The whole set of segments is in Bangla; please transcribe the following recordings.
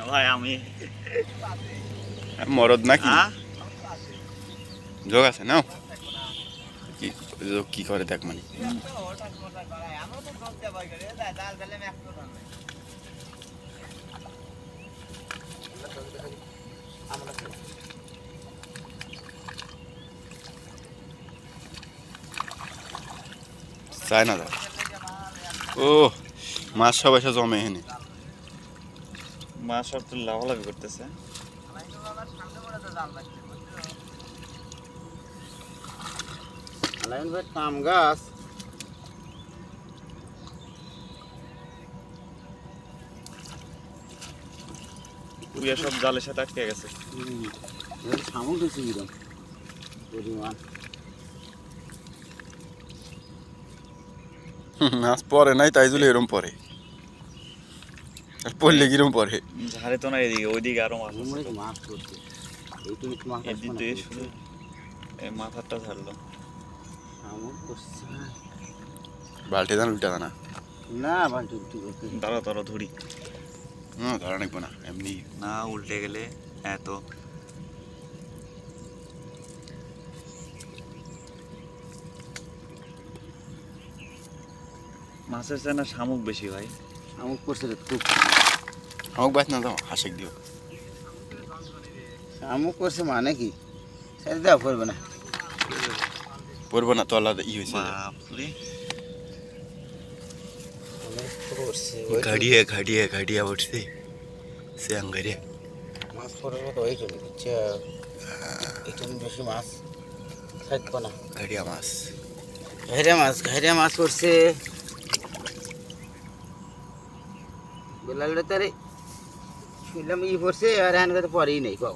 ভাই আমি মরদ নাকি যোগ আছে নাও কি যোগ কি করে দেখ মানে চায় না ও মাছ সব এসে জমে এখানে মাছ সব তো লাভালাভি করতেছে পাম গাছ পুরিয়া সব জালের সাথে আটকে গেছে শামুক বেশি কিরম পরিমাণ মাছ পরে নাই তাই জন্য এরম পরে পড়লে কিরম পরে ঝাড়ে তো না এদিকে ওইদিকে আরো মাছ আছে তো। মাছ করছে এইটুকু মাছ এদিক দিয়ে শুধু এই মাথাটা ঝাড়লো শামুক করছে বালতি দান উল্টা দানা না বালতি উল্টি করতে দাঁড়া তারা ধরি ধরা নিকবো না এমনি না উল্টে গেলে এত মাছের চাই না শামুক বেশি ভাই শামুক করছে রে খুব আমাকে বাঁচ না দাও হাসেক দিও শামুক করছে মানে কি সেটা দেওয়া পড়বে না পড়বো না তো আলাদা ই হয়েছে বাপরে করছে ঘাড়িয়া উঠছে সে আঙ্গারে মাছ পড়ার মতো ওই চলে দিচ্ছে এই জন্য বেশি মাছ থাকবো না ঘাড়িয়া মাছ ঘাইরা মাছ করছে বেলালটা তারে শুনলাম ই পড়ছে আর এখন কথা পরেই নেই কাউ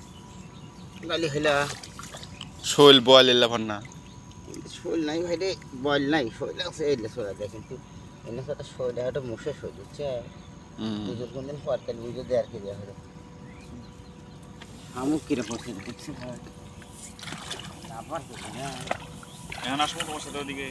গালি খেলা শোল বল এলা ভন্না শোল নাই ভাইরে বল নাই শোল আছে এলে শোলা দেয় কিন্তু এনে সাথে শোল একটা মুখে শোল হচ্ছে বুঝুর কোনদিন পরকাল বুঝে দেয়ার কে দেওয়া হলো শামুক কিরে পড়ছে দেখছে ভাই আবার এখন আসবো তোমার সাথে ওদিকে